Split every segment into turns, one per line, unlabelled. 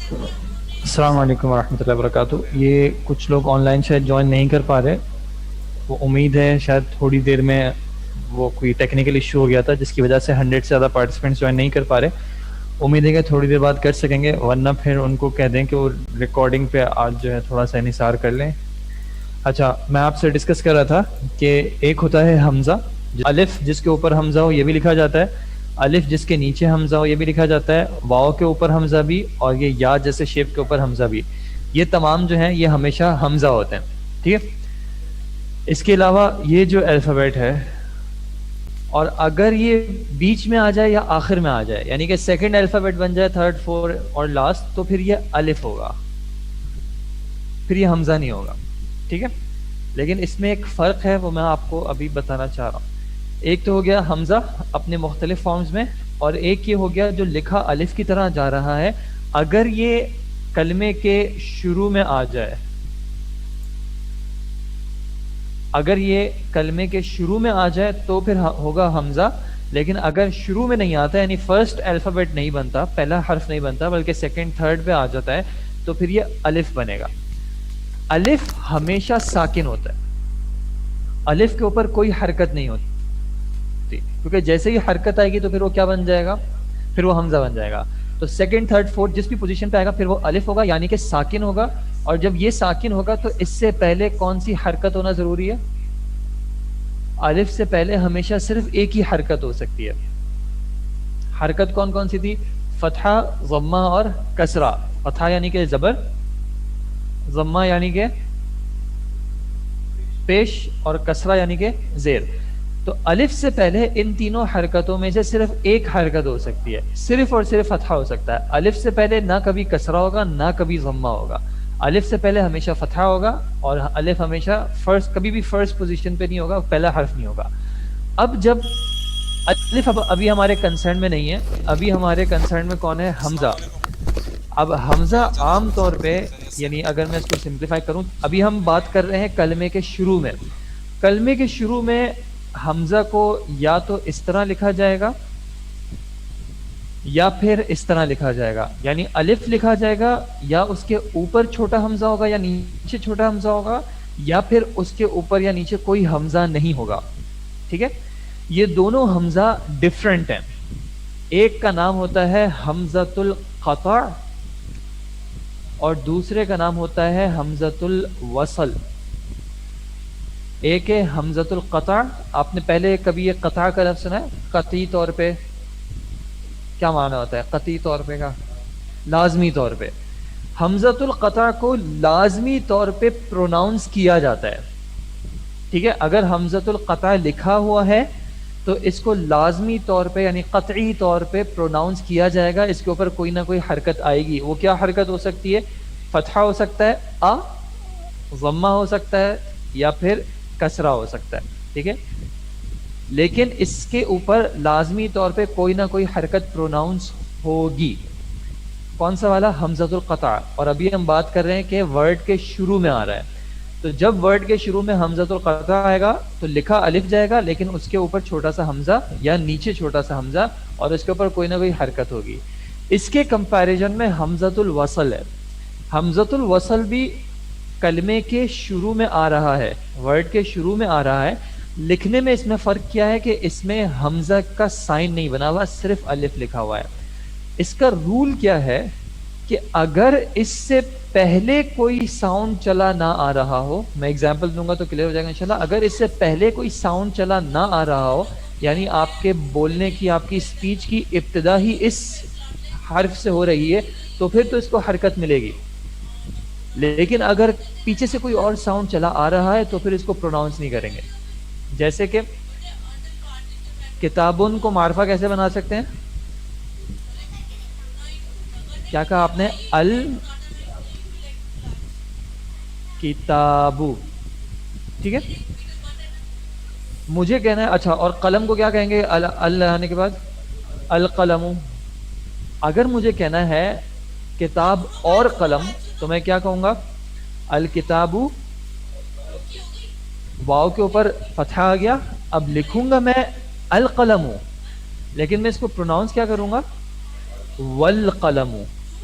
السلام علیکم ورحمۃ اللہ وبرکاتہ. یہ کچھ لوگ آن لائن شاید جوائن نہیں کر پا رہے. وہ امید ہے شاید تھوڑی دیر میں وہ کوئی ٹیکنیکل ایشو ہو گیا تھا جس کی وجہ سے 100 سے زیادہ پارٹیسپینٹس جوائن نہیں کر پا رہے. امید ہے کہ تھوڑی دیر بعد کر سکیں گے, ورنہ پھر ان کو کہہ دیں کہ وہ ریکارڈنگ پہ آج جو ہے تھوڑا سا انحصار کر لیں. اچھا, میں آپ سے ڈسکس کر رہا تھا کہ ایک ہوتا ہے حمزہ, الف جس کے اوپر حمزہ ہو یہ بھی لکھا جاتا ہے, الف جس کے نیچے حمزہ ہو یہ بھی لکھا جاتا ہے, واو کے اوپر حمزہ بھی, اور یہ یا جیسے شیپ کے اوپر حمزہ بھی. یہ تمام جو ہیں یہ ہمیشہ حمزہ ہوتے ہیں. ٹھیک ہے. اس کے علاوہ یہ جو الفابیٹ ہے, اور اگر یہ بیچ میں آ جائے یا آخر میں آ جائے, یعنی کہ سیکنڈ الفابیٹ بن جائے, تھرڈ, فور اور لاسٹ, تو پھر یہ الف ہوگا, پھر یہ حمزہ نہیں ہوگا. ٹھیک ہے. لیکن اس میں ایک فرق ہے, وہ میں آپ کو ابھی بتانا چاہ رہا ہوں. ایک تو ہو گیا حمزہ اپنے مختلف فارمز میں, اور ایک یہ ہو گیا جو لکھا الف کی طرح جا رہا ہے. اگر یہ کلمے کے شروع میں آ جائے, اگر یہ کلمے کے شروع میں آ جائے تو پھر ہوگا حمزہ. لیکن اگر شروع میں نہیں آتا, یعنی فرسٹ الفابیٹ نہیں بنتا, پہلا حرف نہیں بنتا, بلکہ سیکنڈ تھرڈ پہ آ جاتا ہے, تو پھر یہ الف بنے گا. الف ہمیشہ ساکن ہوتا ہے, الف کے اوپر کوئی حرکت نہیں ہوتی, کیونکہ جیسے ہی حرکت آئے گی تو پھر وہ کیا بن جائے گا, پھر وہ حمزہ بن جائے گا. تو سیکنڈ, تھرڈ, فورتھ جس بھی پوزیشن پہ آئے گا پھر وہ الف ہوگا, یعنی کہ ساکن ہوگا. اور جب یہ ساکن ہوگا تو اس سے پہلے کون سی حرکت ہونا ضروری ہے؟ الف سے پہلے ہمیشہ صرف ایک ہی حرکت ہو سکتی ہے. حرکت کون کون سی تھی؟ فتحہ, ضمہ اور کسرہ. فتحہ یعنی کہ زبر, ضمہ یعنی کہ پیش, اور کسرہ یعنی کہ زیر. تو الف سے پہلے ان تینوں حرکتوں میں سے صرف ایک حرکت ہو سکتی ہے, صرف اور صرف فتحہ ہو سکتا ہے. الف سے پہلے نہ کبھی کسرہ ہوگا نہ کبھی ضمہ ہوگا. الف سے پہلے ہمیشہ فتحہ ہوگا, اور الف ہمیشہ فرسٹ, کبھی بھی فرسٹ پوزیشن پہ نہیں ہوگا, پہلا حرف نہیں ہوگا. اب جب الف ابھی ہمارے کنسرن میں نہیں ہے, ابھی ہمارے کنسرن میں کون ہے؟ حمزہ. اب حمزہ عام طور پہ, یعنی اگر میں اس کو سمپلیفائی کروں, ابھی ہم بات کر رہے ہیں کلمے کے شروع میں. کلمے کے شروع میں حمزہ کو یا تو اس طرح لکھا جائے گا یا پھر اس طرح لکھا جائے گا, یعنی الف لکھا جائے گا, یا اس کے اوپر چھوٹا حمزہ ہوگا یا نیچے چھوٹا حمزہ ہوگا, یا پھر اس کے اوپر یا نیچے کوئی حمزہ نہیں ہوگا. ٹھیک ہے. یہ دونوں حمزہ ڈفرنٹ ہیں. ایک کا نام ہوتا ہے حمزۃ القطع, اور دوسرے کا نام ہوتا ہے حمزۃ الوصل. ایک ہے حمزۃ القطع. آپ نے پہلے کبھی یہ قطع کا لفظ سنا ہے؟ قطعی طور پہ کیا معنی ہوتا ہے؟ قطعی طور پہ کا لازمی طور پہ. حمزۃ القطع کو لازمی طور پہ پروناؤنس کیا جاتا ہے. ٹھیک ہے. اگر حمزۃ القطع لکھا ہوا ہے تو اس کو لازمی طور پہ, یعنی قطعی طور پہ پروناؤنس کیا جائے گا. اس کے اوپر کوئی نہ کوئی حرکت آئے گی. وہ کیا حرکت ہو سکتی ہے؟ فتحہ ہو سکتا ہے آ, ضمہ ہو سکتا ہے, یا پھر کسرہ ہو سکتا ہے. ٹھیک ہے. لیکن اس کے اوپر لازمی طور پہ کوئی نہ کوئی حرکت پروناؤنس ہوگی. کون سا والا؟ حمزۃ القطع. اور ابھی ہم بات کر رہے ہیں کہ ورڈ کے شروع میں آ رہا ہے. تو جب ورڈ کے شروع میں حمزۃ القطع آئے گا تو لکھا الف جائے گا, لیکن اس کے اوپر چھوٹا سا حمزہ یا نیچے چھوٹا سا حمزہ, اور اس کے اوپر کوئی نہ کوئی حرکت ہوگی. اس کے کمپیریزن میں حمزۃ الوصل ہے. حمزۃ الوصل بھی کلمے کے شروع میں آ رہا ہے, ورڈ کے شروع میں آ رہا ہے. لکھنے میں اس میں فرق کیا ہے کہ اس میں حمزہ کا سائن نہیں بنا ہوا, صرف الف لکھا ہوا ہے. اس کا رول کیا ہے کہ اگر اس سے پہلے کوئی ساؤنڈ چلا نہ آ رہا ہو, میں ایگزامپل دوں گا تو کلیئر ہو جائے گا انشاءاللہ. اگر اس سے پہلے کوئی ساؤنڈ چلا نہ آ رہا ہو, یعنی آپ کے بولنے کی, آپ کی اسپیچ کی ابتدا ہی اس حرف سے ہو رہی ہے, تو پھر تو اس کو حرکت ملے گی. لیکن اگر پیچھے سے کوئی اور ساؤنڈ چلا آ رہا ہے تو پھر اس کو پروناؤنس نہیں کریں گے. جیسے کہ کتابن کو معرفہ کیسے بنا سکتے ہیں؟ کیا کہا آپ نے؟ الکتابو. ٹھیک ہے. مجھے کہنا ہے اچھا, اور قلم کو کیا کہیں گے ال آنے کے بعد؟ القلم. اگر مجھے کہنا ہے کتاب اور قلم تو میں کیا کہوں گا؟ الکتابو. واو کے اوپر فتحہ آ گیا. اب لکھوں گا میں القلم, لیکن میں اس کو پروناؤنس کیا کروں گا؟ والقلم.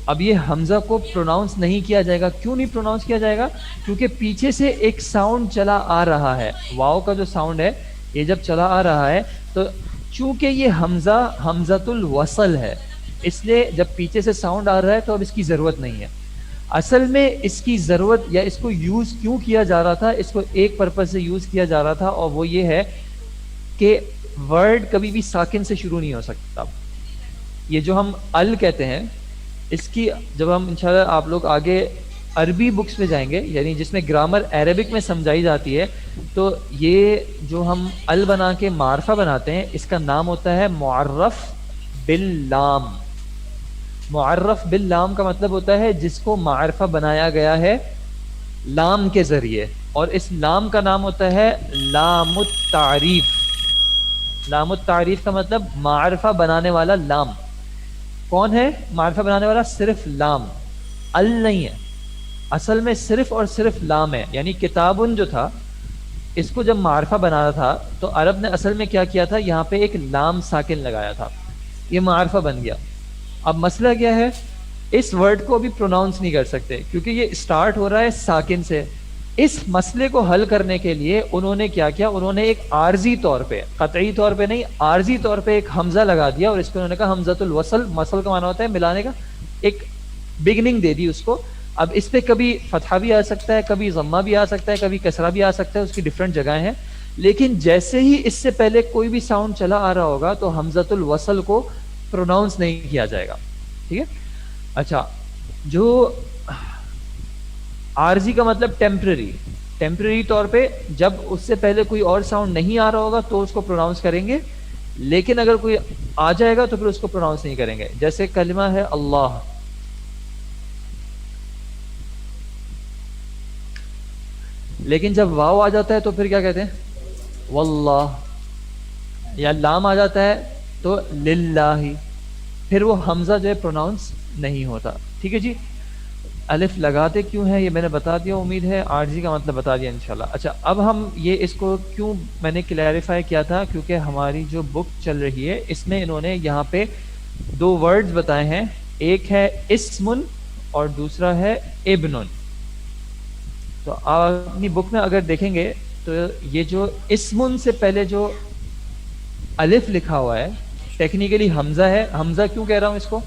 اب یہ حمزہ کو پروناؤنس نہیں کیا جائے گا. کیوں نہیں پروناؤنس کیا جائے گا؟ کیونکہ پیچھے سے ایک ساؤنڈ چلا آ رہا ہے. واؤ کا جو ساؤنڈ ہے یہ جب چلا آ رہا ہے تو چونکہ یہ حمزہ حمزۃ الوصل ہے، اس لیے جب پیچھے سے ساؤنڈ آ رہا ہے تو اب اس کی ضرورت نہیں ہے. اصل میں اس کی ضرورت یا اس کو یوز کیوں کیا جا رہا تھا، اس کو ایک پرپز سے یوز کیا جا رہا تھا، اور وہ یہ ہے کہ ورڈ کبھی بھی ساکن سے شروع نہیں ہو سکتا. یہ جو ہم ال کہتے ہیں، اس کی جب ہم انشاءاللہ آپ لوگ آگے عربی بکس میں جائیں گے، یعنی جس میں گرامر عربک میں سمجھائی جاتی ہے، تو یہ جو ہم ال بنا کے معرفہ بناتے ہیں اس کا نام ہوتا ہے معرف باللام. معرف باللام کا مطلب ہوتا ہے جس کو معرفہ بنایا گیا ہے لام کے ذریعے، اور اس لام کا نام ہوتا ہے لام التعریف. لام التعریف کا مطلب معرفہ بنانے والا لام. کون ہے معرفہ بنانے والا؟ صرف لام، ال نہیں ہے. اصل میں صرف اور صرف لام ہے. یعنی کتابن جو تھا اس کو جب معرفہ بنانا تھا تو عرب نے اصل میں کیا کیا تھا، یہاں پہ ایک لام ساکن لگایا تھا، یہ معرفہ بن گیا. اب مسئلہ کیا ہے، اس ورڈ کو بھی پروناؤنس نہیں کر سکتے کیونکہ یہ اسٹارٹ ہو رہا ہے ساکن سے. اس مسئلے کو حل کرنے کے لیے انہوں نے کیا کیا، انہوں نے ایک عارضی طور پہ، قطعی طور پہ نہیں، عارضی طور پہ ایک حمزہ لگا دیا، اور اس کو انہوں نے کہا حمزۃ الوصل. مسل کا معنی ہوتا ہے ملانے کا، ایک بگننگ دے دی اس کو. اب اس پہ کبھی فتحہ بھی آ سکتا ہے، کبھی ضمہ بھی آ سکتا ہے، کبھی کسرہ بھی آ سکتا ہے، اس کی ڈفرینٹ جگہیں ہیں. لیکن جیسے ہی اس سے پہلے کوئی بھی ساؤنڈ چلا آ رہا ہوگا تو حمزۃ الوصل کو پروناؤنس نہیں کیا جائے گا. ٹھیک ہے. اچھا، جو عارضی کا مطلب ٹیمپرری، ٹیمپرری طور پہ جب اس سے پہلے کوئی اور ساؤنڈ نہیں آ رہا ہوگا تو اس کو پروناؤنس کریں گے، لیکن اگر کوئی آ جائے گا تو پھر اس کو پروناؤنس نہیں کریں گے. جیسے کلمہ ہے اللہ، لیکن جب واو آ جاتا ہے تو پھر کیا کہتے ہیں؟ واللہ. یا لام آ جاتا ہے تو للہ، پھر وہ حمزہ جو ہے پروناؤنس نہیں ہوتا. ٹھیک ہے جی. الف لگاتے کیوں ہیں یہ میں نے بتا دیا، امید ہے عارضی کا مطلب بتا دیا انشاءاللہ. اچھا، اب ہم یہ اس کو کیوں میں نے کلیریفائی کیا تھا، کیونکہ ہماری جو بک چل رہی ہے اس میں انہوں نے یہاں پہ دو ورڈز بتائے ہیں، ایک ہے اسمن اور دوسرا ہے ابنن. تو آپ اپنی بک میں اگر دیکھیں گے تو یہ جو اسمن سے پہلے جو الف لکھا ہوا ہے ٹیکنیکلی حمزہ ہے. حمزہ کیوں کہہ رہا ہوں اس کو؟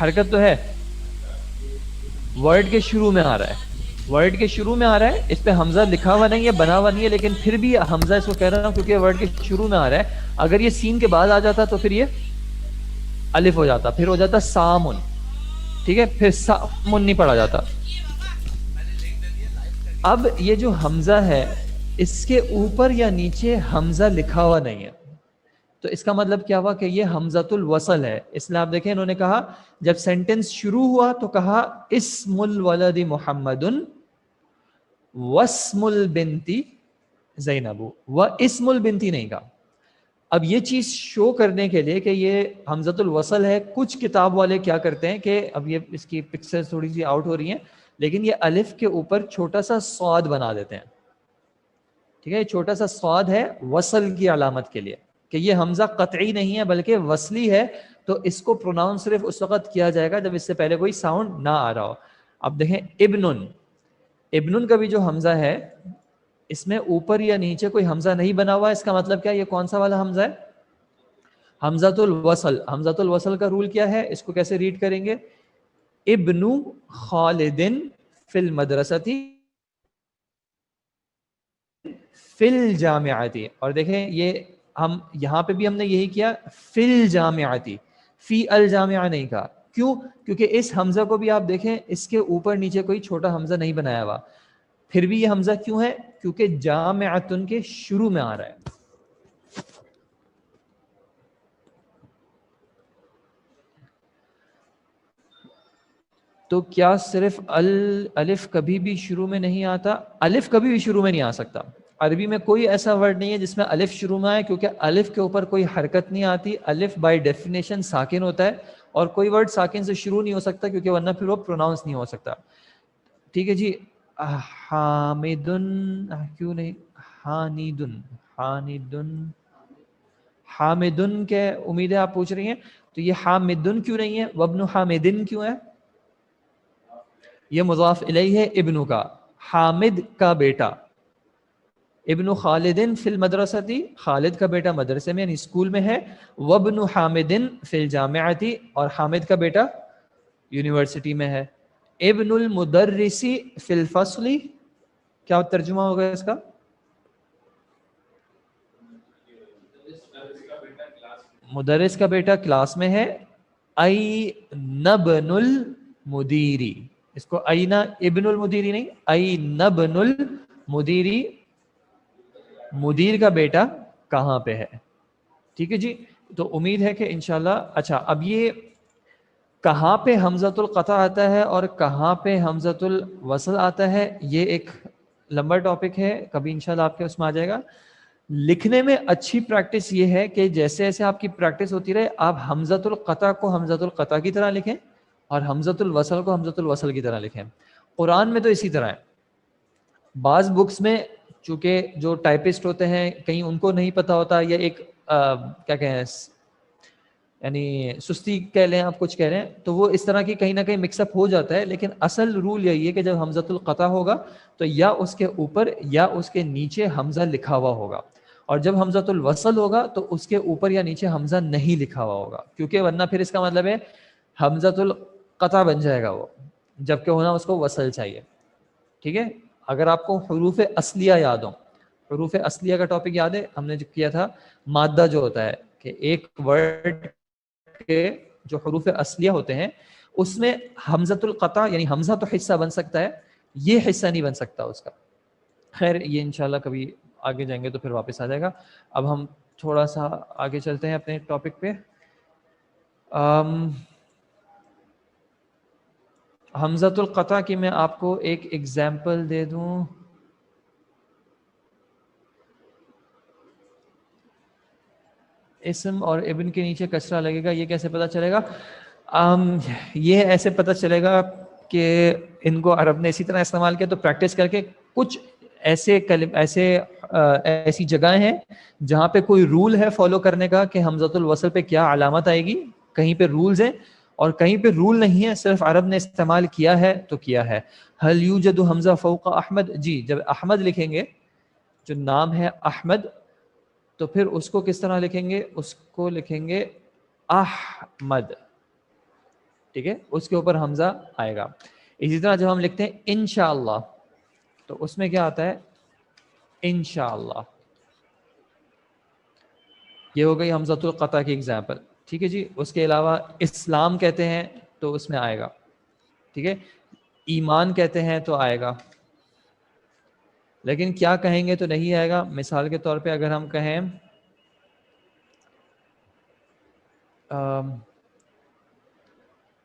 حرکت تو ہے، ورڈ کے شروع میں آ رہا ہے، ورڈ کے شروع میں آ رہا ہے، اس پہ حمزہ لکھا ہوا نہیں ہے، بنا ہوا نہیں ہے، لیکن پھر بھی حمزہ اس کو کہہ رہا ہوں کیونکہ ورڈ کے شروع میں آ رہا ہے. اگر یہ سین کے بعد آ جاتا تو پھر یہ الف ہو جاتا، پھر ہو جاتا سامن. ٹھیک ہے، پھر سامن نہیں پڑھا جاتا. اب یہ جو حمزہ ہے اس کے اوپر یا نیچے حمزہ لکھا ہوا نہیں ہے، تو اس کا مطلب کیا ہوا کہ یہ حمزۃ الوصل ہے. اس لیے آپ دیکھیں انہوں نے کہا جب سینٹنس شروع ہوا تو کہا اسم الولد محمد واسم البنتی زینب، و اسم البنتی نہیں کہا. اب یہ چیز شو کرنے کے لیے کہ یہ حمزۃ الوصل ہے، کچھ کتاب والے کیا کرتے ہیں کہ اب یہ اس کی پکچر تھوڑی سی آؤٹ ہو رہی ہیں، لیکن یہ الف کے اوپر چھوٹا سا صاد بنا دیتے ہیں. ٹھیک ہے، چھوٹا سا صاد ہے وصل کی علامت کے لیے کہ یہ حمزہ قطعی نہیں ہے بلکہ وصلی ہے، تو اس کو پروناؤنس صرف اس وقت کیا جائے گا جب اس سے پہلے کوئی ساؤنڈ نہ آ رہا ہو. اب دیکھیں ابنن، ابنن کا بھی جو حمزہ ہے اس میں اوپر یا نیچے کوئی حمزہ نہیں بنا ہوا، اس کا مطلب کیا؟ یہ کون سا والا حمزہ ہے؟ حمزۃ الوصل. حمزۃ الوصل کا رول کیا ہے؟ اس کو کیسے ریڈ کریں گے؟ ابن خالد فی المدرسۃ فی الجامعتی. اور دیکھیں یہ ہم یہاں پہ بھی ہم نے یہی کیا، فی الجامعتی، فی الجامعہ نہیں کہا. کیوں؟ کیونکہ اس حمزہ کو بھی آپ دیکھیں اس کے اوپر نیچے کوئی چھوٹا حمزہ نہیں بنایا ہوا. پھر بھی یہ حمزہ کیوں ہے؟ کیونکہ جامعتن کے شروع میں آ رہا ہے. تو کیا صرف الف کبھی بھی شروع میں نہیں آتا؟ الف کبھی بھی شروع میں نہیں آ سکتا. عربی میں کوئی ایسا ورڈ نہیں ہے جس میں الف شروع میں آئے، کیونکہ الف کے اوپر کوئی حرکت نہیں آتی. الف بائی ڈیفینیشن ساکن ہوتا ہے، اور کوئی ورڈ ساکن سے شروع نہیں ہو سکتا کیونکہ ورنہ پھر وہ پروناؤنس نہیں ہو سکتا. ٹھیک ہے جی. حامدن کیوں نہیں؟ حانیدن، حامدن، حامدن کے امید ہے آپ پوچھ رہی ہیں. تو یہ حامدن کیوں نہیں ہے؟ وابن حامدن کیوں ہے؟ یہ مضاف الیہ ہے ابن کا، حامد کا بیٹا. ابن خالدن فی المدرستی، خالد کا بیٹا مدرسے میں یعنی اسکول میں ہے. وابن حامدن فی الجامعتی، اور حامد کا بیٹا یونیورسٹی میں ہے. ابن المدرسی فی الفصل، کیا ترجمہ ہوگا اس کا؟ مدرس کا بیٹا کلاس میں ہے. اینبن المدیری، اس کو اینا ابن المدیری نہیں، اینبن المدیری، مدیر کا بیٹا کہاں پہ ہے. ٹھیک ہے جی. تو امید ہے کہ انشاءاللہ. اچھا اب یہ کہاں پہ حمزۃ القطع آتا ہے اور کہاں پہ حمزۃ الوصل آتا ہے، یہ ایک لمبا ٹاپک ہے، کبھی انشاءاللہ آپ کے اس میں آ جائے گا. لکھنے میں اچھی پریکٹس یہ ہے کہ جیسے جیسے آپ کی پریکٹس ہوتی رہے آپ حمزۃ القطع کو حمزۃ القطع کی طرح لکھیں اور حمزۃ الوصل کو حمزۃ الوصل کی طرح لکھیں. قرآن میں تو اسی طرح ہے. بعض بکس میں چونکہ جو ٹائپسٹ ہوتے ہیں کہیں ان کو نہیں پتہ ہوتا، یا ایک کیا کہیں یعنی سستی کہہ لیں آپ، کچھ کہہ رہے ہیں، تو وہ اس طرح کی کہیں نہ کہیں مکس اپ ہو جاتا ہے. لیکن اصل رول یہی ہے کہ جب حمزۃ القطع ہوگا تو یا اس کے اوپر یا اس کے نیچے حمزہ لکھا ہوا ہوگا، اور جب حمزۃ الوصل ہوگا تو اس کے اوپر یا نیچے حمزہ نہیں لکھا ہوا ہوگا، کیونکہ ورنہ پھر اس کا مطلب ہے حمزۃ القطع بن جائے گا وہ، جبکہ ہونا اس کو وصل چاہیے. ٹھیک ہے. اگر آپ کو حروف اصلیہ یاد ہوں، حروف اصلیہ کا ٹاپک یاد ہے ہم نے جو کیا تھا، مادہ جو ہوتا ہے کہ ایک ورڈ کے جو حروف اصلیہ ہوتے ہیں اس میں حمزۃ القطع یعنی حمزہ تو حصہ بن سکتا ہے، یہ حصہ نہیں بن سکتا اس کا. خیر یہ انشاءاللہ کبھی آگے جائیں گے تو پھر واپس آ جائے گا. اب ہم تھوڑا سا آگے چلتے ہیں اپنے ٹاپک پہ. حمزۃ القطع کی میں آپ کو ایک ایگزامپل دے دوں. اسم اور ابن کے نیچے کسرہ لگے گا، یہ کیسے پتہ چلے گا؟ یہ ایسے پتہ چلے گا کہ ان کو عرب نے اسی طرح استعمال کیا، تو پریکٹس کر کے کچھ ایسی جگہیں ہیں جہاں پہ کوئی رول ہے فالو کرنے کا کہ حمزۃ الوصل پہ کیا علامت آئے گی، کہیں پہ رولز ہیں اور کہیں پہ رول نہیں ہے، صرف عرب نے استعمال کیا ہے تو کیا ہے. هل یوجد حمزہ فوق احمد، جی جب احمد لکھیں گے، جو نام ہے احمد، تو پھر اس کو کس طرح لکھیں گے؟ اس کو لکھیں گے احمد. ٹھیک ہے، اس کے اوپر حمزہ آئے گا. اسی طرح جب ہم لکھتے ہیں انشاءاللہ تو اس میں کیا آتا ہے؟ انشاءاللہ. یہ ہو گئی حمزۃ القطع کی ایگزامپل. ٹھیک ہے جی. اس کے علاوہ اسلام کہتے ہیں تو اس میں آئے گا. ٹھیک ہے. ایمان کہتے ہیں تو آئے گا، لیکن کیا کہیں گے تو نہیں آئے گا. مثال کے طور پہ اگر ہم کہیں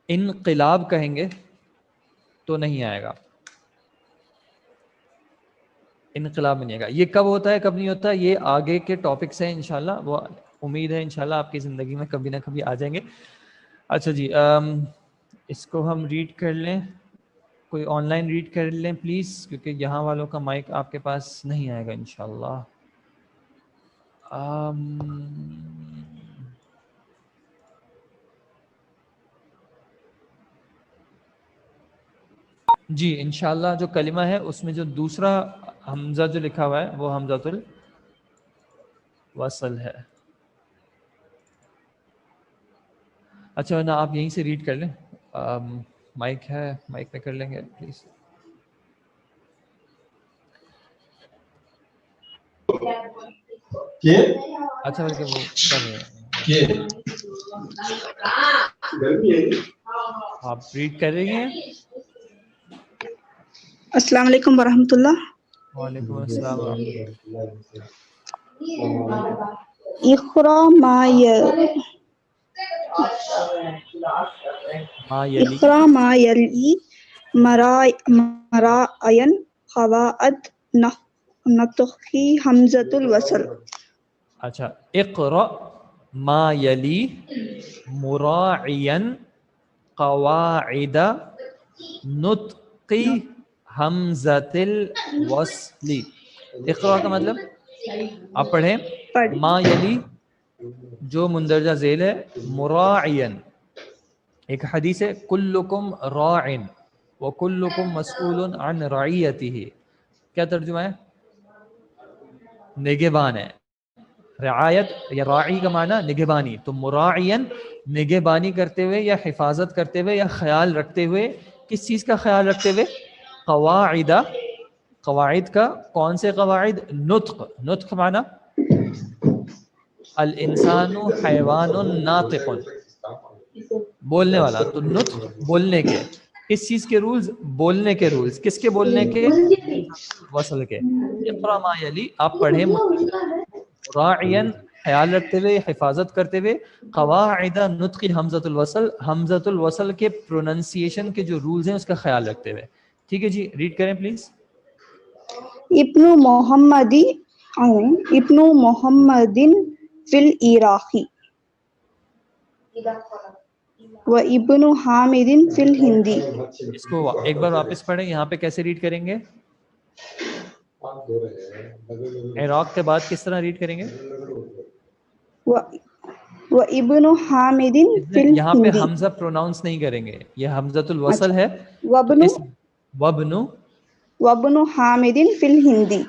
انقلاب کہیں گے تو نہیں آئے گا. انقلاب میں نہیں آئے گا. یہ کب ہوتا ہے کب نہیں ہوتا، یہ آگے کے ٹاپکس ہیں انشاءاللہ، وہ امید ہے انشاءاللہ آپ کی زندگی میں کبھی نہ کبھی آ جائیں گے. اچھا جی، اس کو ہم ریڈ کر لیں. کوئی آن لائن ریڈ کر لیں پلیز، کیونکہ یہاں والوں کا مائک آپ کے پاس نہیں آئے گا انشاءاللہ. جی انشاءاللہ جو کلمہ ہے اس میں جو دوسرا حمزہ جو لکھا ہوا ہے وہ حمزۃ الوصل ہے. اچھا نا آپ یہیں سے ریڈ کر لیں. مائک ہے، مائک پہ کر لیں گے پلیز. اچھا بلکہ وہ کر رہے ہیں، آپ ریڈ کر رہی ہیں.
السلام علیکم ورحمۃ اللہ.
وعلیکم السلام ورحمۃ
اقرا ما یلی مرائین قواعد نطقی حمزۃ الوصل.
اچھا، اقرا ما یلی مراعین قواعد نطقی حمزۃ الوصل. اقرا کا مطلب آپ پڑھیں، ما یلی جو مندرجہ ذیل ہے مراعین. ایک حدیث ہے کلکم راعن وکلکم مسئول عن رعیتہ. کیا ترجمہ ہے؟ نگہبان ہے. رعایت یا راعی کا معنی نگہبانی. تو مراعین نگہبانی کرتے ہوئے یا حفاظت کرتے ہوئے یا خیال رکھتے ہوئے. کس چیز کا خیال رکھتے ہوئے؟ قواعد. قواعد کا. کون سے قواعد؟ نطق. نطق معنی الانسان حیوان ناطق, بولنے والا. تو نطق بولنے کے. کس چیز کے رولز؟ بولنے کے رولز. کس کے بولنے کے؟ وصل کے. اقرا ما یلی, آپ پڑھیں راعین خیال رکھتے ہوئے حفاظت کرتے ہوئے قواعد نطق حمزۃ الوصل, حمزۃ الوصل کے پروننسیشن کے جو رولز ہیں اس کا خیال رکھتے ہوئے. ٹھیک ہے جی, ریڈ کریں پلیز.
ابن محمدی ابن محمدن فی العراقی و ابن حامد فی الہندی.
اس کو ایک بار واپس پڑھیں. یہاں پہ کیسے ریڈ کریں گے؟ عراق کے بعد کس طرح ریڈ کریں گے؟
و ابن حامد فی
یہاں پہ
الہندی.
حمزہ پروناؤنس نہیں کریں گے, یہ حمزۃ الوصل ہے.
وابن حامد فی الہندی.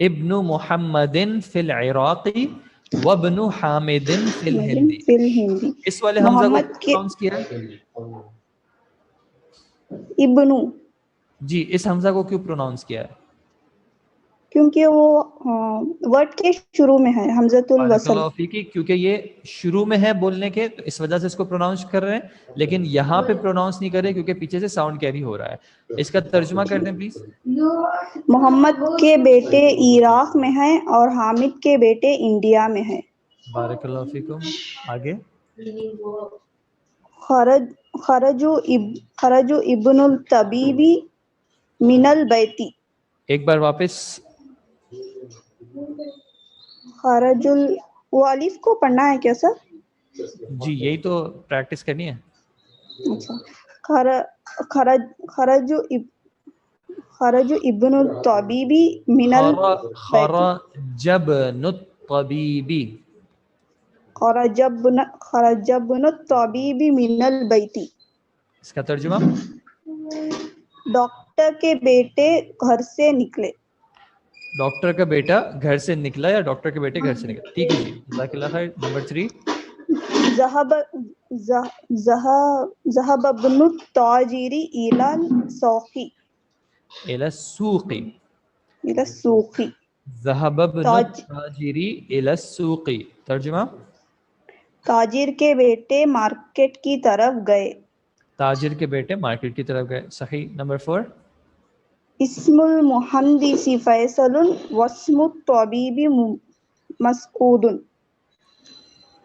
ابن محمد فی العراقی وابن حامد فی الہندی.
فی الہندی.
اس والے حمزہ کو
محمد کے
پروناؤنس کیا ہے
ابن,
جی, اس حمزہ کو کیوں پروناؤنس کیا ہے؟
کیونکہ وہ ورڈ کے شروع میں ہے حمزۃ
بارک
الوصل.
اللہ فیکی, کیونکہ یہ شروع میں ہے بولنے کے تو اس وجہ سے اس کو پروناؤنس کر رہے ہیں. لیکن یہاں پہ پروناؤنس نہیں کر رہے کیونکہ پیچھے سے ساؤنڈ کیری ہو رہا ہے. اس کا ترجمہ کر دیں پلیز.
محمد کے بیٹے عراق میں ہیں اور حامد کے بیٹے انڈیا میں ہیں.
بارک اللہ فیکم. آگے.
خرج ابن الطبیبی من البیتی.
ایک بار واپس.
خرج وہ الف کو پڑھنا ہے کیا سر؟
جی, یہی تو پریکٹس کرنی ہے.
اچھا. خرج ابن الطبیبی من البیتی.
خرجبن الطبیبی.
خرجبن الطبیبی من البیتی.
اس کا ترجمہ؟
ڈاکٹر کے بیٹے گھر سے نکلے.
ڈاکٹر کا بیٹا گھر سے نکلا یا ڈاکٹر کے بیٹے گھر سے نکلا. ٹھیک ہے جی, جزاک اللہ خیر. نمبر 3. ذهب
ابن التاجر الى السوق.
الى السوق. ذهب ابن التاجر الى السوق. ترجمہ؟
تاجر کے بیٹے مارکیٹ کی طرف گئے.
تاجر کے بیٹے مارکیٹ کی طرف گئے. صحیح. نمبر 4.
اسم المہندس فیصل واسم الطبیب مسعود.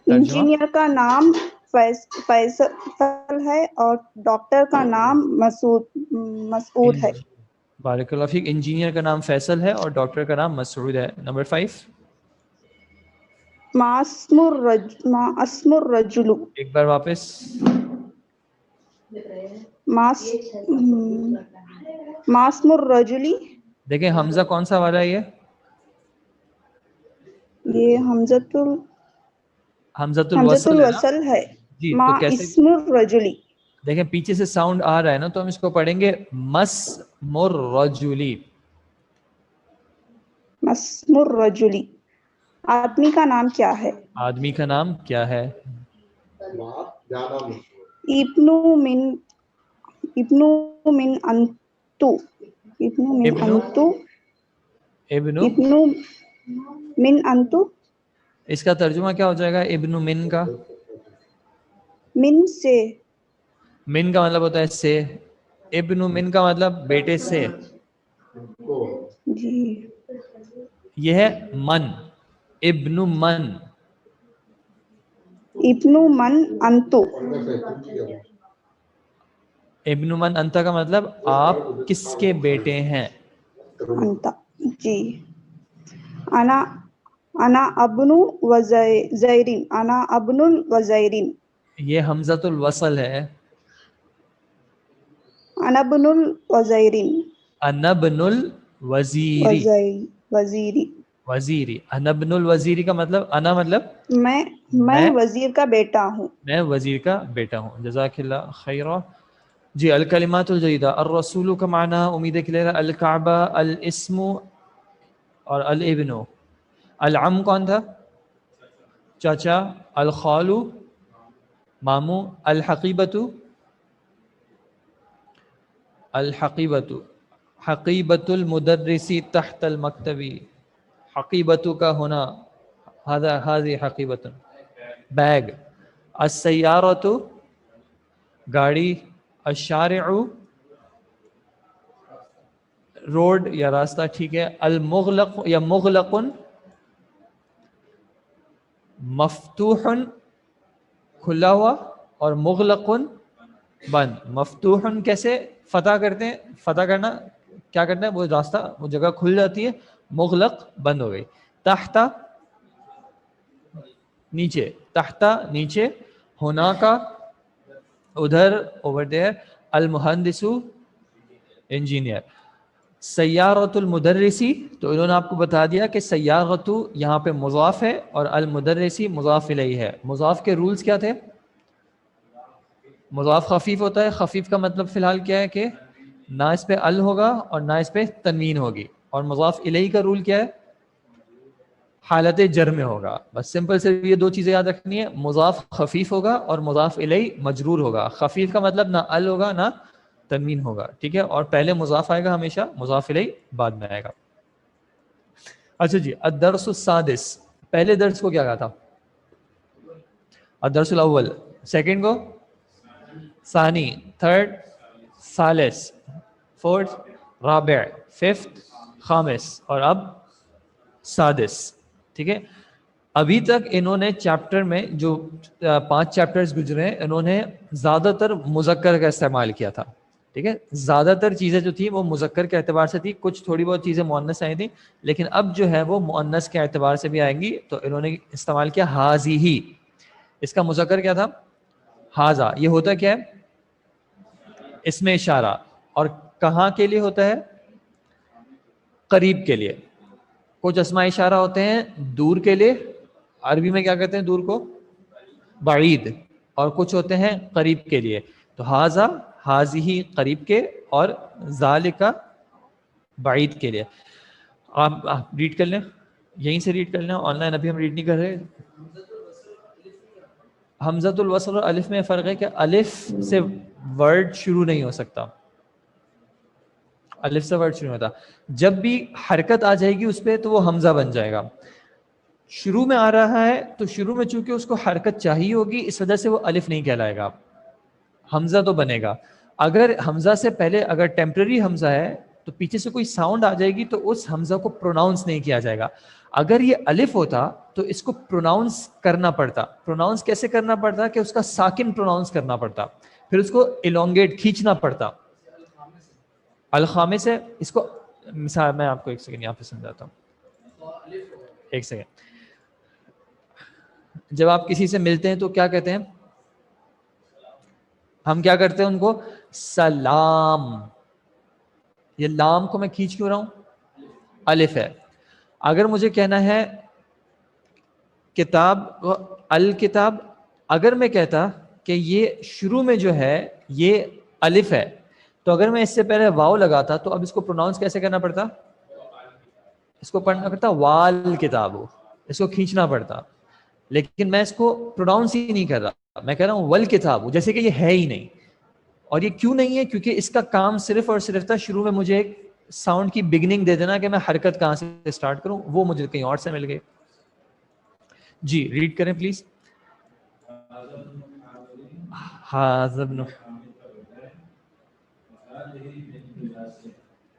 انجینئر کا نام فیصل ہے اور ڈاکٹر کا نام مسعود ہے.
بارک اللہ فیک. انجینئر کا نام فیصل ہے اور ڈاکٹر کا نام مسعود ہے. نمبر 5.
ما اسم الرجل.
ایک بار واپس.
ما اسم الرجل.
دیکھیں حمزہ کون سا والا ہے؟
یہ حمزۃ الوصل ہے.
جی,
ما
تو کیسے؟
اسم الرجل.
دیکھیں پیچھے سے ساؤنڈ آ رہا ہے نا, تو ہم اس کو پڑھیں گے مسم الرجلی.
مسم الرجلی. آدمی کا نام کیا ہے؟
آدمی کا نام کیا ہے؟
ابن من انتو. ابن من انتو.
اس کا ترجمہ کیا ہو جائے گا ابن من کا؟
من سے.
من کا مطلب ہوتا ہے سے. ابن من کا مطلب بیٹے سے.
جی,
یہ ہے من. ابن من.
ابن من انتو.
ابن من انتا کا مطلب آپ کس کے بیٹے ہیں؟
انتا. جی. انا ابن وزیرین. انا ابن الوزیرین.
یہ حمزۃ الوصل ہے.
انا ابن الوزیرین.
انا ابن الوزیری.
وزیری.
وزیری. انا ابن الوزیری کا مطلب انا مطلب
میں وزیر کا بیٹا ہوں.
میں وزیر کا بیٹا ہوں. جزاک اللہ خیرہ. جی الکلمات الجدیدہ. الرسول کا معنی امید کلیئر. الکعبہ الاسم اور الابن. العم کون تھا؟ چاچا. الخال مامو. الحقیبۃ الحقیبۃ حقیبۃ المدرسی تحت المکتبی. حقیبۃ کا ہونا هذه حقیبۃ بیگ. السیارۃ گاڑی. الشارع روڈ یا راستہ ٹھیک ہے. المغلق یا مغلق مفتوح کھلا ہوا اور مغلق بند. مفتوح کیسے فتح کرتے ہیں؟ فتح کرنا کیا کرنا ہے؟ وہ راستہ وہ جگہ کھل جاتی ہے. مغلق بند ہو گئی. تحت نیچے. تحت نیچے. ہونا کا ادھر اوور دیر. المہندس انجینئر. سیارۃ المدرسی تو انہوں نے آپ کو بتا دیا کہ سیارۃ یہاں پہ مضاف ہے اور المدرسی مضاف الیہ ہے. مضاف کے رولز کیا تھے؟ مضاف خفیف ہوتا ہے. خفیف کا مطلب فی الحال کیا ہے کہ نہ اس پہ ال ہوگا اور نہ اس پہ تنوین ہوگی. اور مضاف الیہ کا رول کیا ہے؟ حالت جر میں ہوگا. بس سمپل سے یہ دو چیزیں یاد رکھنی ہے. مضاف خفیف ہوگا اور مضاف الیہ مجرور ہوگا. خفیف کا مطلب نہ ال ہوگا نہ تنوین ہوگا. ٹھیک ہے. اور پہلے مضاف آئے گا ہمیشہ, مضاف الیہ بعد میں آئے گا. اچھا جی. الدرس السادس. پہلے درس کو کیا کہا تھا؟ الدرس الاول. سیکنڈ کو ثانی. تھرڈ ثالث. فورتھ رابع. ففتھ خامس. اور اب سادس. ٹھیک ہے. ابھی تک انہوں نے چیپٹر میں جو 5 چیپٹرز گزرے ہیں انہوں نے زیادہ تر مذکر کا استعمال کیا تھا. ٹھیک ہے. زیادہ تر چیزیں جو تھیں وہ مذکر کے اعتبار سے تھی. کچھ تھوڑی بہت چیزیں مؤنث آئی تھیں لیکن اب جو ہے وہ مؤنث کے اعتبار سے بھی آئیں گی. تو انہوں نے استعمال کیا ہاذی. اس کا مذکر کیا تھا؟ ہاذا. یہ ہوتا کیا ہے؟ اس میں اشارہ. اور کہاں کے لیے ہوتا ہے؟ قریب کے لیے. کچھ اسماء اشارہ ہوتے ہیں دور کے لیے. عربی میں کیا کہتے ہیں دور کو؟ بعید. اور کچھ ہوتے ہیں قریب کے لیے. تو ہاذا ہاذی قریب کے اور ذالک بعید کے لیے. آپ ریڈ کر لیں, یہیں سے ریڈ کر لیں. آن لائن ابھی ہم ریڈ نہیں کر رہے. حمزۃ الوصل اور الف میں فرق ہے کہ الف سے ورڈ شروع نہیں ہو سکتا. الف سے ورڈ شروع ہوتا. جب بھی حرکت آ جائے گی اس پہ تو وہ حمزہ بن جائے گا. شروع میں آ رہا ہے تو شروع میں چونکہ اس کو حرکت چاہیے ہوگی اس وجہ سے وہ الف نہیں کہلائے گا, حمزہ تو بنے گا. اگر حمزہ سے پہلے اگر ٹیمپرری حمزہ ہے تو پیچھے سے کوئی ساؤنڈ آ جائے گی تو اس حمزہ کو پروناؤنس نہیں کیا جائے گا. اگر یہ الف ہوتا تو اس کو پروناؤنس کرنا پڑتا. پروناؤنس کیسے کرنا پڑتا؟ کہ اس کا ساکن پروناؤنس کرنا پڑتا, پھر اس کو الونگیٹ کھینچنا پڑتا. الخامس ہے. اس کو مثال میں آپ کو ایک سیکنڈ یہاں پہ سمجھاتا ہوں. ایک سیکنڈ. جب آپ کسی سے ملتے ہیں تو کیا کہتے ہیں؟ ہم کیا کرتے ہیں ان کو؟ سلام. یہ لام کو میں کھینچ کیوں رہا ہوں؟ الف ہے. اگر مجھے کہنا ہے کتاب الکتاب, اگر میں کہتا کہ یہ شروع میں جو ہے یہ الف ہے تو اگر میں اس سے پہلے واو لگاتا تو اب اس کو پروناؤنس کیسے کرنا پڑتا؟ اس کو پڑھنا پڑتا وال کتاب, اس کو کھینچنا پڑتا. لیکن میں اس کو پروناؤنس ہی نہیں کر رہا, میں کہہ رہا ہوں ول کتاب, جیسے کہ یہ ہے ہی نہیں. اور یہ کیوں نہیں ہے؟ کیونکہ اس کا کام صرف اور صرف تھا شروع میں مجھے ایک ساؤنڈ کی بگننگ دے دینا کہ میں حرکت کہاں سے اسٹارٹ کروں, وہ مجھے کہیں اور سے مل گئی. جی ریڈ کریں پلیز. ہاں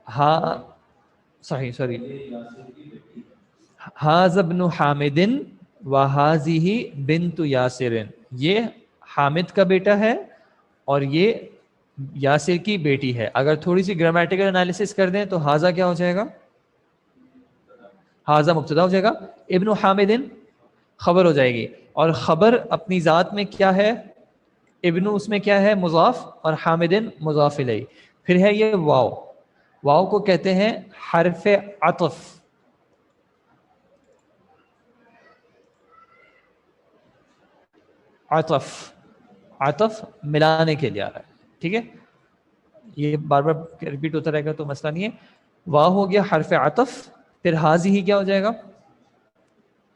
ہاں صحیح سوری. ہاذا ابن حامد وہذہ بنت یاسر. یہ حامد کا بیٹا ہے اور یہ یاسر کی بیٹی ہے. اگر تھوڑی سی گرامیٹیکل انالیسس کر دیں تو ہاذا کیا ہو جائے گا؟ ہاذا مبتدا ہو جائے گا, ابن حامد خبر ہو جائے گی. اور خبر اپنی ذات میں کیا ہے؟ ابن اس میں کیا ہے؟ مضاف, اور حامدن مضاف الیہ. پھر ہے یہ واو. واو کو کہتے ہیں حرف عطف. عطف، عطف ملانے کے لیے آ رہا ہے. ٹھیک ہے، یہ بار بار ریپیٹ ہوتا رہے گا تو مسئلہ نہیں ہے. واہ ہو گیا حرف عطف، پھر حاضی ہی کیا ہو جائے گا؟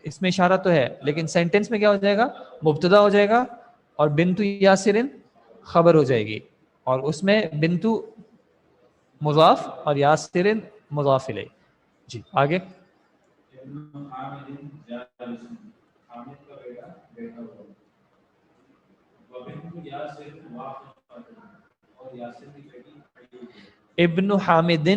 اس میں اشارہ تو ہے لیکن سینٹنس میں کیا ہو جائے گا؟ مبتدا ہو جائے گا، اور بنتو یاسرن خبر ہو جائے گی، اور اس میں بنتو مضاف اور یاسرن مضاف الیہ. جی آگے. ابن حامد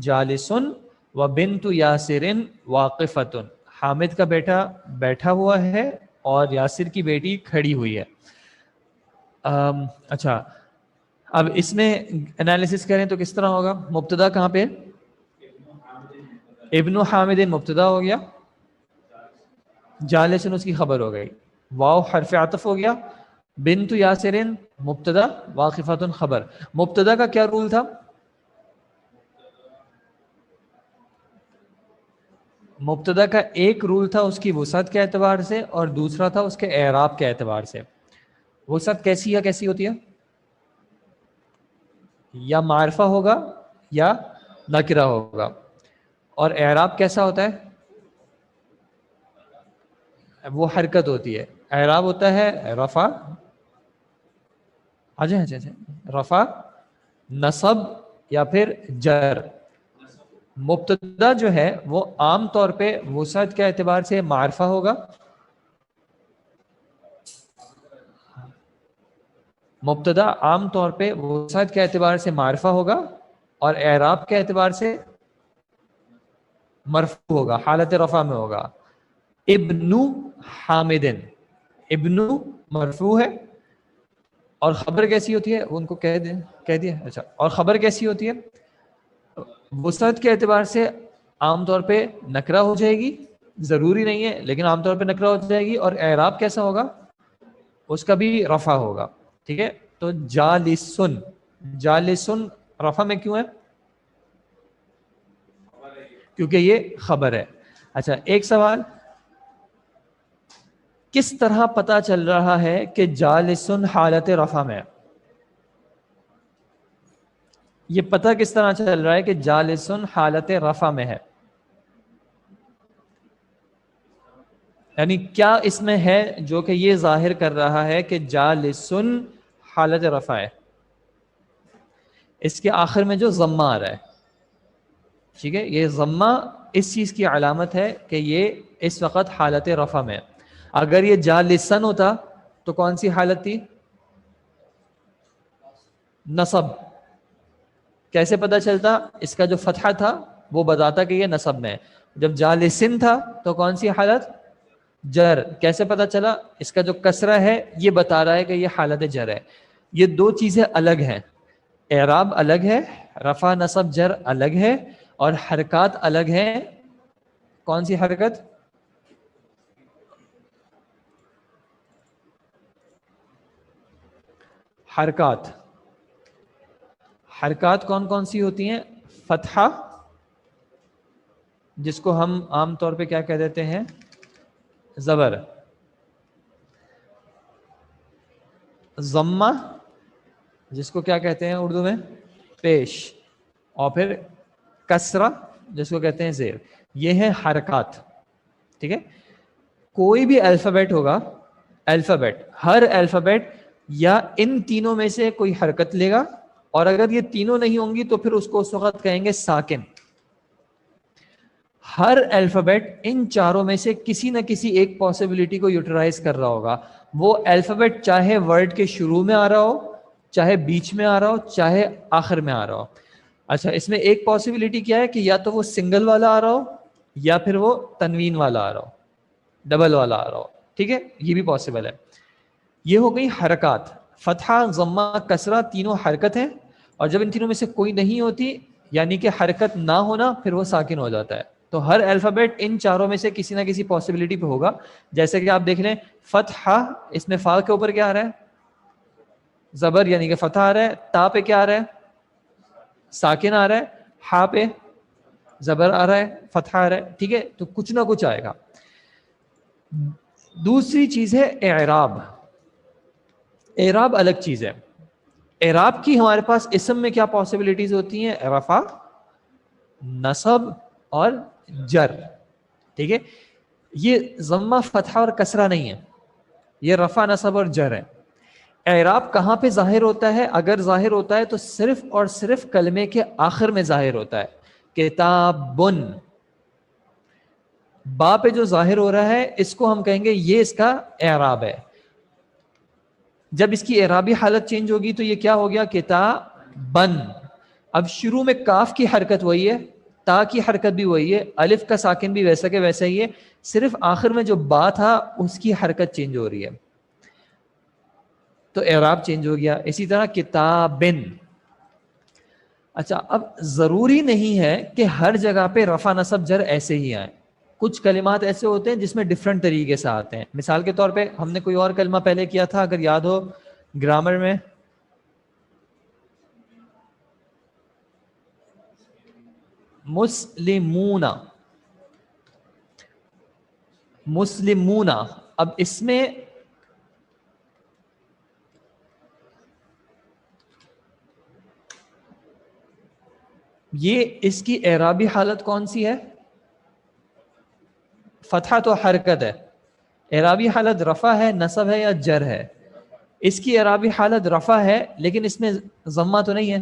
جالس و بنت یاسر واقفۃ. حامد کا بیٹا بیٹھا ہوا ہے اور یاسر کی بیٹی کھڑی ہوئی ہے. اچھا، اب اس میں انالیسس کریں تو کس طرح ہوگا؟ مبتدا کہاں پہ؟ ابن حامد مبتدا ہو گیا، جالسن اس کی خبر ہو گئی، واو حرف عطف ہو گیا، بنت یاسرن مبتدا، واقفۃ خبر. مبتدا کا کیا رول تھا؟ مبتدا کا ایک رول تھا اس کی وسعت کے اعتبار سے، اور دوسرا تھا اس کے اعراب کے اعتبار سے. وسعت کیسی یا کیسی ہوتی ہے؟ یا معرفہ ہوگا یا نکرہ ہوگا. اور اعراب کیسا ہوتا ہے؟ وہ حرکت ہوتی ہے. اعراب ہوتا ہے رفع، رفع، نصب یا پھر جر. مبتدا جو ہے وہ عام طور پہ وسعت کے اعتبار سے معرفہ ہوگا، مبتدا عام طور پہ وسعت کے اعتبار سے معرفہ ہوگا، اور اعراب کے اعتبار سے مرفوع ہوگا، حالت رفع میں ہوگا. ابن حامدن، ابن مرفوع ہے، اور خبر کیسی ہوتی ہے؟ ان کو کہہ دیا. اچھا، اور خبر کیسی ہوتی ہے؟ وسعت کے اعتبار سے عام طور پہ نکرہ ہو جائے گی، ضروری نہیں ہے لیکن عام طور پہ نکرہ ہو جائے گی. اور اعراب کیسا ہوگا؟ اس کا بھی رفع ہوگا. ٹھیک ہے، تو جالسن، جالسن رفع میں کیوں ہے؟ کیونکہ یہ خبر ہے. اچھا، ایک سوال، کس طرح پتا چل رہا ہے کہ جالسن حالت رفع میں؟ یہ پتہ کس طرح چل رہا ہے کہ جالسن حالت رفع میں ہے؟ یعنی کیا اس میں ہے جو کہ یہ ظاہر کر رہا ہے کہ جالسن حالت رفع ہے؟ اس کے آخر میں جو ضمہ آ رہا ہے، ٹھیک ہے، یہ ضمہ اس چیز کی علامت ہے کہ یہ اس وقت حالت رفع میں. اگر یہ جالسن ہوتا تو کون سی حالت تھی؟ نصب. کیسے پتہ چلتا؟ اس کا جو فتحہ تھا وہ بتاتا کہ یہ نصب میں ہے. جب جالسن تھا تو کون سی حالت؟ جر. کیسے پتہ چلا؟ اس کا جو کسرہ ہے یہ بتا رہا ہے کہ یہ حالت جر ہے. یہ دو چیزیں الگ ہیں، اعراب الگ ہے، رفع نصب جر الگ ہے، اور حرکات الگ ہیں. کون سی حرکت؟ حرکات. حرکات کون کون سی ہوتی ہیں؟ فتحہ، جس کو ہم عام طور پہ کیا کہہ دیتے ہیں؟ زبر. ضمہ، جس کو کیا کہتے ہیں اردو میں؟ پیش. اور پھر کسرہ، جس کو کہتے ہیں زیر. یہ ہیں حرکات. ٹھیک ہے، کوئی بھی الفابیٹ ہوگا، الفابیٹ، ہر الفابیٹ یا ان تینوں میں سے کوئی حرکت لے گا، اور اگر یہ تینوں نہیں ہوں گی تو پھر اس کو اس وقت کہیں گے ساکن. ہر الفابیٹ ان چاروں میں سے کسی نہ کسی ایک پاسبلٹی کو یوٹیلائز کر رہا ہوگا. وہ الفابیٹ چاہے ورڈ کے شروع میں آ رہا ہو، چاہے بیچ میں آ رہا ہو، چاہے آخر میں آ رہا ہو. اچھا، اس میں ایک پاسبلٹی کیا ہے کہ یا تو وہ سنگل والا آ رہا ہو، یا پھر وہ تنوین والا آ رہا ہو، ڈبل والا آ رہا ہو. ٹھیک ہے، یہ بھی پاسبل ہے. یہ ہو گئی حرکات. فتحہ، ضمہ، کسرہ تینوں حرکت ہیں، اور جب ان تینوں میں سے کوئی نہیں ہوتی یعنی کہ حرکت نہ ہونا، پھر وہ ساکن ہو جاتا ہے. تو ہر الفابیٹ ان چاروں میں سے کسی نہ کسی پاسبلٹی پہ ہوگا. جیسے کہ آپ دیکھ لیں فتحہ، اس میں فا کے اوپر کیا آ رہا ہے؟ زبر، یعنی کہ فتح آ رہا ہے. تا پہ کیا آ رہا ہے؟ ساکن آ رہا ہے. ہا پہ زبر آ رہا ہے، فتح آ رہا ہے. ٹھیک ہے، تو کچھ نہ کچھ آئے گا. دوسری چیز ہے اعراب. اعراب الگ چیز ہے. اعراب کی ہمارے پاس اسم میں کیا پاسبلٹیز ہوتی ہیں؟ رفع، نصب اور جر. ٹھیک ہے، یہ ضمہ، فتحہ اور کسرہ نہیں ہے، یہ رفع، نصب اور جر ہے. اعراب کہاں پہ ظاہر ہوتا ہے؟ اگر ظاہر ہوتا ہے تو صرف اور صرف کلمے کے آخر میں ظاہر ہوتا ہے. کتابن، با پہ جو ظاہر ہو رہا ہے اس کو ہم کہیں گے یہ اس کا اعراب ہے. جب اس کی اعرابی حالت چینج ہوگی تو یہ کیا ہو گیا؟ کتابن. اب شروع میں کاف کی حرکت وہی ہے، تا کی حرکت بھی وہی ہے، الف کا ساکن بھی ویسا کہ ویسا ہی ہے، صرف آخر میں جو با تھا اس کی حرکت چینج ہو رہی ہے تو اعراب چینج ہو گیا. اسی طرح کتابن. اچھا، اب ضروری نہیں ہے کہ ہر جگہ پہ رفع نصب جر ایسے ہی آئیں. کچھ کلمات ایسے ہوتے ہیں جس میں ڈفرنٹ طریقے سے آتے ہیں. مثال کے طور پہ ہم نے کوئی اور کلمہ پہلے کیا تھا اگر یاد ہو گرامر میں، مسلمون. مسلمون، اب اس میں یہ اس کی اعرابی حالت کون سی ہے؟ فتحہ تو حرکت ہے. اعرابی حالت رفع ہے، نصب ہے یا جر ہے؟ اس کی اعرابی حالت رفع ہے لیکن اس میں ضمہ تو نہیں ہے.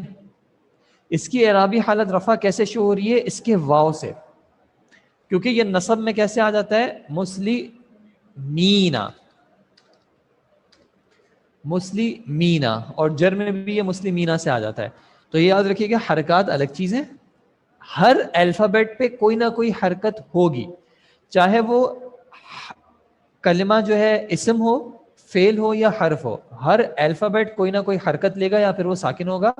اس کی اعرابی حالت رفع کیسے شو ہو رہی ہے؟ اس کے واو سے، کیونکہ یہ نصب میں کیسے آ جاتا ہے؟ مسلمینا، مسلمینا، اور جر میں بھی یہ مسلمینا سے آ جاتا ہے. تو یہ یاد رکھیے کہ حرکات الگ چیزیں، ہر الفابیٹ پہ کوئی نہ کوئی حرکت ہوگی، چاہے وہ کلمہ جو ہے اسم ہو، فعل ہو یا حرف ہو، ہر الفابیٹ کوئی نہ کوئی حرکت لے گا یا پھر وہ ساکن ہوگا.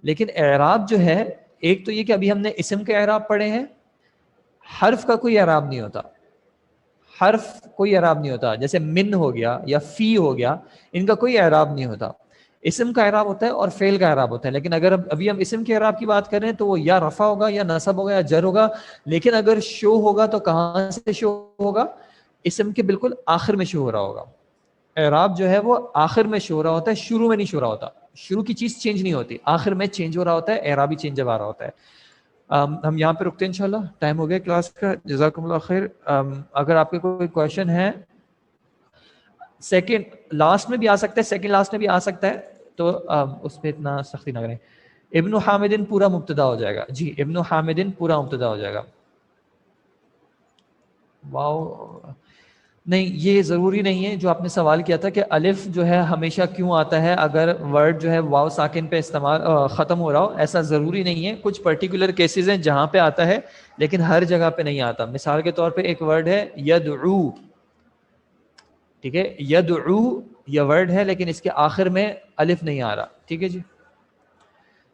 لیکن اعراب جو ہے، ایک تو یہ کہ ابھی ہم نے اسم کے اعراب پڑھے ہیں، حرف کا کوئی اعراب نہیں ہوتا. حرف کوئی اعراب نہیں ہوتا، جیسے من ہو گیا یا فی ہو گیا، ان کا کوئی اعراب نہیں ہوتا. اسم کا اعراب ہوتا ہے اور فعل کا اعراب ہوتا ہے. لیکن اگر ابھی ہم اسم کے اعراب کی بات کریں تو وہ یا رفع ہوگا یا نصب ہوگا یا جر ہوگا. لیکن اگر شو ہوگا تو کہاں سے شو ہوگا؟ اسم کے بالکل آخر میں شو ہو رہا ہوگا. اعراب جو ہے وہ آخر میں شو ہو رہا ہوتا ہے، شروع میں نہیں شو ہو رہا ہوتا. شروع کی چیز چینج نہیں ہوتی، آخر میں چینج ہو رہا ہوتا ہے، اعرابی چینج جب آ رہا ہوتا ہے. ہم یہاں پہ رکتے ہیں انشاءاللہ، ٹائم ہو گیا کلاس کا. جزاکم اللہ خیر. اگر آپ کے کوئی کویشچن ہے، سیکنڈ لاسٹ میں بھی آ سکتا ہے، سیکنڈ لاسٹ میں بھی آ سکتا ہے، تو اس پہ اتنا سختی نہ کریں. ابن حامدن پورا مبتدا ہو جائے گا. جی، ابن حامدن پورا مبتدا ہو جائے گا. واو، نہیں، یہ ضروری نہیں ہے. جو آپ نے سوال کیا تھا کہ الف جو ہے ہمیشہ کیوں آتا ہے اگر ورڈ جو ہے واو ساکن پہ استعمال ختم ہو رہا ہو، ایسا ضروری نہیں ہے. کچھ پرٹیکولر کیسز ہیں جہاں پہ آتا ہے لیکن ہر جگہ پہ نہیں آتا. مثال کے طور پہ ایک ورڈ ہے یدعو، ٹھیک ہے، یدعو یہ ورڈ ہے لیکن اس کے آخر میں الف نہیں آ رہا. ٹھیک ہے جی،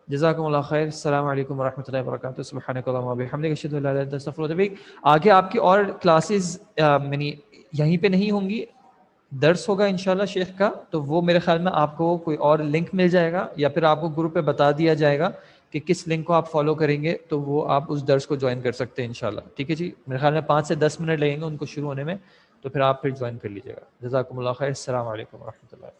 جزاکم اللہ خیر. السلام علیکم ورحمۃ اللہ وبرکاتہ. سبحانک اللہم وبحمدک، اشہد ان لا الہ الا انت، استغفرک واتوب الیک. آگے آپ کی اور کلاسز یعنی یہیں پہ نہیں ہوں گی، درس ہوگا انشاءاللہ شیخ کا، تو وہ میرے خیال میں آپ کو کوئی اور لنک مل جائے گا یا پھر آپ کو گروپ پہ بتا دیا جائے گا کہ کس لنک کو آپ فالو کریں گے تو وہ آپ اس درس کو جوائن کر سکتے ہیں انشاءاللہ. ٹھیک ہے جی، میرے خیال میں 5 سے 10 منٹ لگیں گے ان کو شروع ہونے میں، تو پھر آپ پھر جوائن کر لیجیے گا. جزاکم اللہ خیر. السلام علیکم ورحمۃ اللہ.